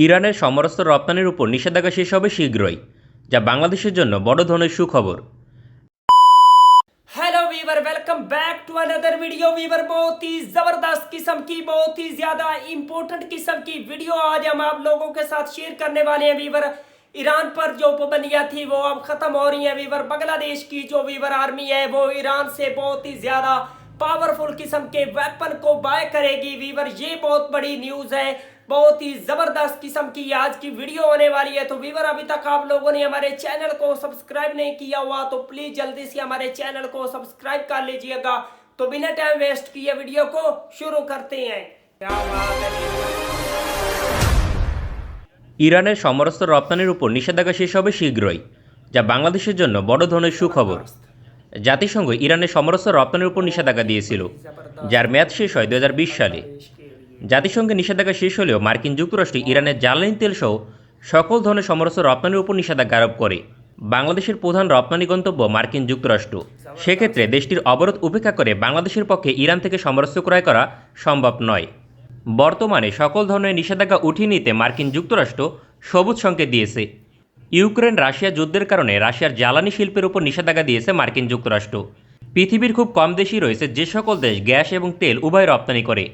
ইরানের সমরাস্ত্র রপ্তানির উপর নিষেধাজ্ঞা শেষ হবে শীঘ্রই, যা বাংলাদেশের জন্য বড় ধরনের সুখবর। Hello viewer, welcome back to another video viewer. बहुत ही जबरदस्त किस्म की, बहुत ही ज्यादा इंपॉर्टेंट किस्म की वीडियो आज हम आप लोगों के साथ शेयर करने वाले हैं वीवर। ईरान पर जो पाबंदियां थी वो अब खत्म हो रही हैं वीवर। बांग्लादेश की जो वीवर आर्मी है वो ईरान से बहुत ही ज्यादा पावरफुल किस्म के वेपन को बाय करेगी वीवर। ये बहुत बड़ी न्यूज है, बहुत ही जबरदस्त किस्म की आज की वीडियो होने वाली है। तो वीवर, अभी तक आप लोगों ने हमारे चैनल को सब्सक्राइब नहीं किया हुआ तो प्लीज जल्दी से हमारे चैनल को सब्सक्राइब कर लीजिएगा। तो बिना टाइम वेस्ट किए वीडियो को शुरू करते हैं। क्या बात है। ইরানের সমরাস্ত্র রপ্তানির উপর নিষেধাজ্ঞা শেষ হবে শীঘ্রই, যা বাংলাদেশের জন্য বড় ধরনের সুখবর। জাতিসংঘ ইরানের সমরাস্ত্র রপ্তানির উপর নিষেধাজ্ঞা দিয়েছিল, যার মেয়াদ শেষ হয় 2020 সালে। জাতিসংঘের নিষেধাজ্ঞা শেষ হলেও মার্কিন যুক্তরাষ্ট্র ইরানের জ্বালানি তেল সহ সকল ধরনের সমরাস্ত্র রপ্তানির উপর নিষেধাজ্ঞা আরোপ করে। বাংলাদেশের প্রধান রপ্তানি গন্তব্য মার্কিন যুক্তরাষ্ট্র, সেক্ষেত্রে দেশটির অবরোধ উপেক্ষা করে বাংলাদেশের পক্ষে ইরান থেকে সমরাস্ত্র ক্রয় করা সম্ভব নয়। বর্তমানে সকল ধরনের নিষেধাজ্ঞা উঠিয়ে নিতে মার্কিন যুক্তরাষ্ট্র সবুজ সংকেত দিয়েছে। ইউক্রেন রাশিয়া যুদ্ধের কারণে রাশিয়ার জ্বালানি শিল্পের উপর নিষেধাজ্ঞা দিয়েছে মার্কিন যুক্তরাষ্ট্র। পৃথিবীর খুব কম দেশই রয়েছে যে সকল দেশ গ্যাস এবং তেল উভয় রপ্তানি করে।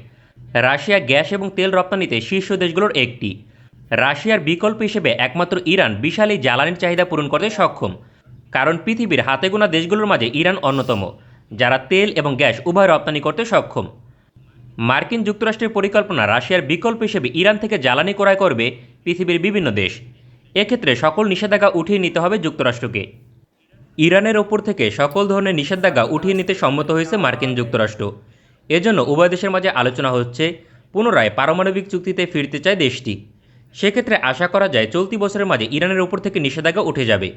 রাশিয়া গ্যাস এবং তেল রপ্তানিতে শীর্ষ দেশগুলোর একটি। রাশিয়ার বিকল্প হিসেবে একমাত্র ইরান বিশাল এই জ্বালানির চাহিদা পূরণ করতে সক্ষম, কারণ পৃথিবীর হাতে গোনা দেশগুলোর মাঝে ইরান অন্যতম যারা তেল এবং গ্যাস উভয় রপ্তানি করতে সক্ষম। মার্কিন যুক্তরাষ্ট্রের পরিকল্পনা রাশিয়ার বিকল্প হিসেবে ইরান থেকে জ্বালানি ক্রয় করবে পৃথিবীর বিভিন্ন দেশ। এক্ষেত্রে সকল নিষেধাজ্ঞা উঠিয়ে নিতে হবে যুক্তরাষ্ট্রকে। ইরানের ওপর থেকে সকল ধরনের নিষেধাজ্ঞা উঠিয়ে নিতে সম্মত হয়েছে মার্কিন যুক্তরাষ্ট্র। এজন্য উভয় দেশের মাঝে আলোচনা হচ্ছে, পুনরায় পারমাণবিক চুক্তিতে ফিরতে চায় দেশটি। সেক্ষেত্রে আশা করা যায় চলতি বছরের মাঝে ইরানের ওপর থেকে নিষেধাজ্ঞা উঠে যাবে।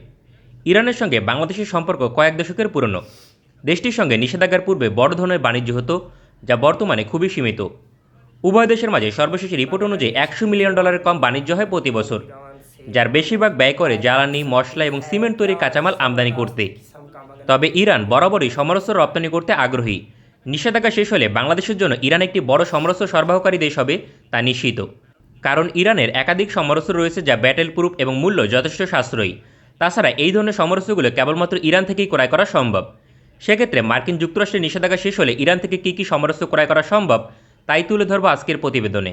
ইরানের সঙ্গে বাংলাদেশের সম্পর্ক কয়েক দশকের পুরনো। দেশটির সঙ্গে নিষেধাজ্ঞার পূর্বে বড় ধরনের বাণিজ্য হতো, যা বর্তমানে খুবই সীমিত। উভয় দেশের মাঝে সর্বশেষ রিপোর্ট অনুযায়ী $100 মিলিয়ন কম বাণিজ্য হয় প্রতি বছর, যার বেশিরভাগ ব্যয় করে জ্বালানি, মশলা এবং সিমেন্ট তৈরি কাঁচামাল আমদানি করতে। তবে ইরান বরাবরই সমরাস্ত্র রপ্তানি করতে আগ্রহী। নিষেধাজ্ঞা শেষ হলে বাংলাদেশের জন্য ইরান একটি বড় সমরাস্ত্র সরবরাহকারী দেশ হবে তা নিশ্চিত, কারণ ইরানের একাধিক সমরাস্ত্র রয়েছে যা ব্যাটেল প্রুফ এবং মূল্য যথেষ্ট সাশ্রয়ী। তাছাড়া এই ধরনের সমরাস্ত্রগুলো কেবলমাত্র ইরান থেকেই ক্রয় করা সম্ভব। সেক্ষেত্রে মার্কিন যুক্তরাষ্ট্রের নিষেধাজ্ঞা শেষ হলে ইরান থেকে কী কী সমরাস্ত্র ক্রয় করা সম্ভব তাই তুলে ধরব আজকের প্রতিবেদনে।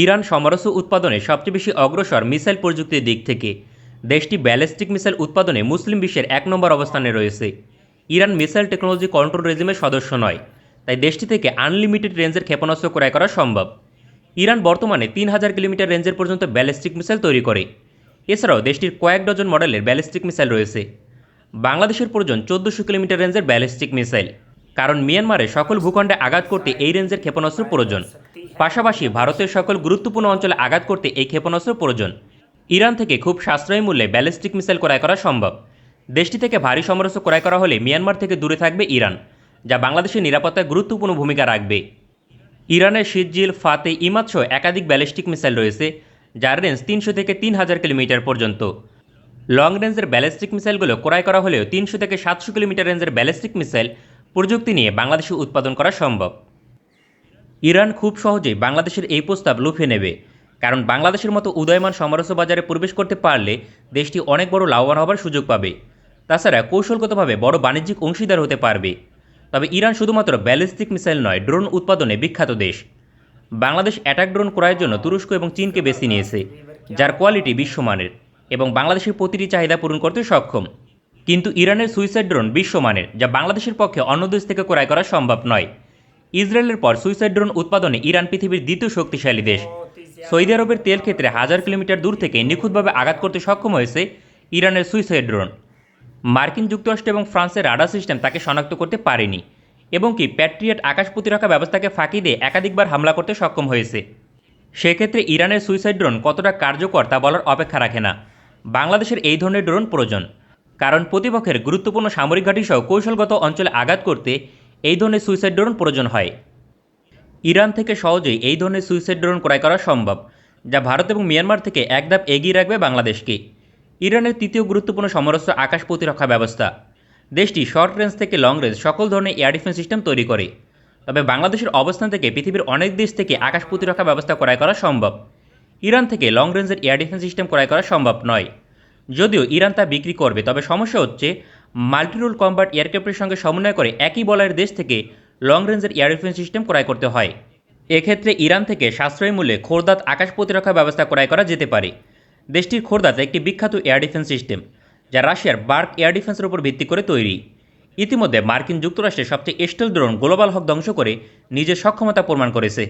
ইরান সমরাস্ত্র উৎপাদনে সবচেয়ে বেশি অগ্রসর মিসাইল প্রযুক্তির দিক থেকে। দেশটি ব্যালিস্টিক মিসাইল উৎপাদনে মুসলিম বিশ্বের 1 নম্বর অবস্থানে রয়েছে। ইরান মিসাইল টেকনোলজি কন্ট্রোল রেজিমের সদস্য নয়, তাই দেশটি থেকে আনলিমিটেড রেঞ্জের ক্ষেপণাস্ত্র ক্রয় করা সম্ভব। ইরান বর্তমানে 3000 কিলোমিটার রেঞ্জের পর্যন্ত ব্যালিস্টিক মিসাইল তৈরি করে। এছাড়াও দেশটির কয়েক ডজন মডেলের ব্যালিস্টিক মিসাইল রয়েছে। বাংলাদেশের প্রয়োজন 1400 কিলোমিটার রেঞ্জের ব্যালিস্টিক মিসাইল, কারণ মিয়ানমারের সকল ভূখণ্ডে আঘাত করতে এই রেঞ্জের ক্ষেপণাস্ত্র প্রয়োজন। পাশাপাশি ভারতের সকল গুরুত্বপূর্ণ অঞ্চলে আঘাত করতে এই ক্ষেপণাস্ত্র প্রয়োজন। ইরান থেকে খুব সাশ্রয়ী মূল্যে ব্যালিস্টিক মিসাইল ক্রয় করা সম্ভব। দেশটি থেকে ভারী সমরাস্ত্র ক্রয় করা হলে মিয়ানমার থেকে দূরে থাকবে ইরান, যা বাংলাদেশের নিরাপত্তায় গুরুত্বপূর্ণ ভূমিকা রাখবে। ইরানের সিজ্জিল, ফাতে, ইমাদ সহ একাধিক ব্যালিস্টিক মিসাইল রয়েছে, যার রেঞ্জ 300 থেকে 3000 কিলোমিটার পর্যন্ত। লং রেঞ্জের ব্যালিস্টিক মিসাইলগুলো ক্রয় করা হলেও 300 থেকে 700 কিলোমিটার রেঞ্জের ব্যালিস্টিক মিসাইল প্রযুক্তি নিয়ে বাংলাদেশে উৎপাদন করা সম্ভব। ইরান খুব সহজেই বাংলাদেশের এই প্রস্তাব লুফে নেবে, কারণ বাংলাদেশের মতো উদয়মান সমরাস্ত্র বাজারে প্রবেশ করতে পারলে দেশটি অনেক বড় লাভবান হবার সুযোগ পাবে। তাছাড়া কৌশলগতভাবে বড় বাণিজ্যিক অংশীদার হতে পারবে। তবে ইরান শুধুমাত্র ব্যালিস্টিক মিসাইল নয়, ড্রোন উৎপাদনে বিখ্যাত দেশ। বাংলাদেশ অ্যাটাক ড্রোন ক্রয়ের জন্য তুরস্ক এবং চীনকে বেছে নিয়েছে, যার কোয়ালিটি বিশ্বমানের এবং বাংলাদেশের প্রতিটি চাহিদা পূরণ করতে সক্ষম। কিন্তু ইরানের সুইসাইড ড্রোন বিশ্বমানের, যা বাংলাদেশের পক্ষে অন্য দেশ থেকে ক্রয় করা সম্ভব নয়। ইসরায়েলের পর সুইসাইড ড্রোন উৎপাদনে ইরান পৃথিবীর দ্বিতীয় শক্তিশালী দেশ। সৌদি আরবের তেল ক্ষেত্রে 1000 কিলোমিটার দূর থেকে নিখুঁতভাবে আঘাত করতে সক্ষম হয়েছে ইরানের সুইসাইড ড্রোন। মার্কিন যুক্তরাষ্ট্র এবং ফ্রান্সের রাডার সিস্টেম তাকে শনাক্ত করতে পারেনি, এবং কি প্যাট্রিয়ট আকাশ প্রতিরক্ষা ব্যবস্থাকে ফাঁকি দিয়ে একাধিকবার হামলা করতে সক্ষম হয়েছে। সেক্ষেত্রে ইরানের সুইসাইড ড্রোন কতটা কার্যকর তা বলার অপেক্ষা রাখে না। বাংলাদেশের এই ধরনের ড্রোন প্রয়োজন, কারণ প্রতিপক্ষের গুরুত্বপূর্ণ সামরিক ঘাঁটি সহ কৌশলগত অঞ্চলে আঘাত করতে এই ধরনের সুইসাইড ড্রোন প্রয়োজন হয়। ইরান থেকে সহজেই এই ধরনের সুইসাইড ড্রোন ক্রয় করা সম্ভব, যা ভারত এবং মিয়ানমার থেকে এক ধাপ এগিয়ে রাখবে বাংলাদেশকে। ইরানের তৃতীয় গুরুত্বপূর্ণ সমরাস্ত্র আকাশ প্রতিরক্ষা ব্যবস্থা। দেশটি শর্ট রেঞ্জ থেকে লং রেঞ্জ সকল ধরনের এয়ার ডিফেন্স সিস্টেম তৈরি করে। তবে বাংলাদেশের অবস্থান থেকে পৃথিবীর অনেক দেশ থেকে আকাশ প্রতিরক্ষা ব্যবস্থা ক্রয় করা সম্ভব। ইরান থেকে লং রেঞ্জের এয়ার ডিফেন্স সিস্টেম ক্রয় করা সম্ভব নয়। যদিও ইরান তা বিক্রি করবে, তবে সমস্যা হচ্ছে মাল্টিরোল কম্ব্যাট এয়ারক্রাফটের সঙ্গে সমন্বয় করে একই বলয়ের দেশ থেকে লং রেঞ্জের এয়ার ডিফেন্স সিস্টেম ক্রয় করতে হয়। এক্ষেত্রে ইরান থেকে সাশ্রয়ী মূল্যে খোরদাত আকাশ প্রতিরক্ষা ব্যবস্থা ক্রয় করা যেতে পারে। দেশটির খোরদাত একটি বিখ্যাত এয়ার ডিফেন্স সিস্টেম, যা রাশিয়ার বার্ক এয়ার ডিফেন্সের উপর ভিত্তি করে তৈরি। ইতিমধ্যে মার্কিন যুক্তরাষ্ট্রের সবচেয়ে স্টেল ড্রোন গ্লোবাল হক ধ্বংস করে নিজের সক্ষমতা প্রমাণ করেছে।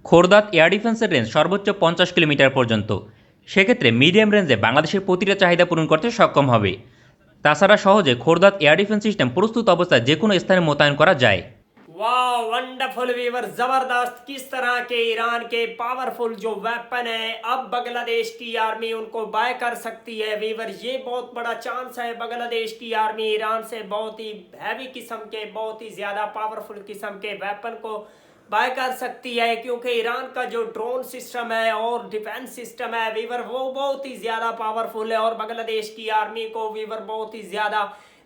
খোরদাত এয়ার ডিফেন্সের রেঞ্জ সর্বোচ্চ 50 কিলোমিটার পর্যন্ত। সেক্ষেত্রে মিডিয়াম রেঞ্জে বাংলাদেশের প্রতিটা চাহিদা পূরণ করতে সক্ষম হবে। তাছাড়া সহজে খোরদাত এয়ার ডিফেন্স সিস্টেম প্রস্তুত অবস্থায় যে কোনো স্থানে মোতায়েন করা যায়। वाह वंडरफुल वीवर, जबरदस्त। किस तरह के ईरान के पावरफुल जो वेपन है अब बांग्लादेश की आर्मी उनको बाय कर सकती है वीवर। ये बहुत बड़ा चांस है, बांग्लादेश की आर्मी ईरान से बहुत ही हैवी किस्म के, बहुत ही ज्यादा पावरफुल किस्म के वेपन को बाय कर सकती है, क्योंकि ईरान का जो ड्रोन सिस्टम है और डिफेंस सिस्टम है वीवर वो बहुत ही ज्यादा पावरफुल है, और बांग्लादेश की आर्मी को वीवर बहुत ही ज्यादा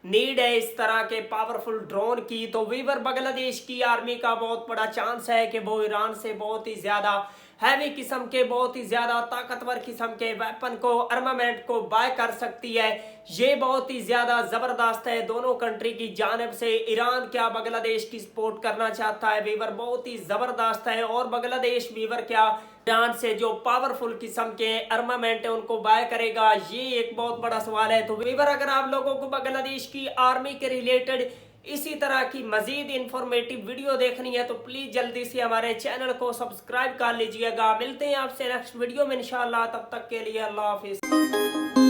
नीड है इस तरह के पावरफुल ड्रोन की। तो वीवर बांग्लादेश की आर्मी का बहुत बड़ा चांस है कि वो ईरान से बहुत ही ज्यादा हैवी किस्म के, बहुत ही ज्यादा ताकतवर किस्म के वेपन को, आर्मामेंट को बाय कर सकती है। ये बहुत ही ज्यादा जबरदस्त है दोनों कंट्री की जानिब से। ईरान क्या बांग्लादेश की सपोर्ट करना चाहता है वीवर, बहुत ही जबरदस्त है। और बांग्लादेश वीवर क्या ईरान से जो पावरफुल किस्म के आर्मामेंट है उनको बाय करेगा, ये एक बहुत बड़ा सवाल है। तो वीवर अगर आप लोगों को बांग्लादेश की आर्मी के रिलेटेड इसी तरह की मजीद इंफॉर्मेटिव वीडियो देखनी है तो प्लीज जल्दी से हमारे चैनल को सब्सक्राइब कर लीजिएगा। मिलते हैं आपसे नेक्स्ट वीडियो में इंशाल्लाह, तब तक के लिए अल्लाह हाफिज।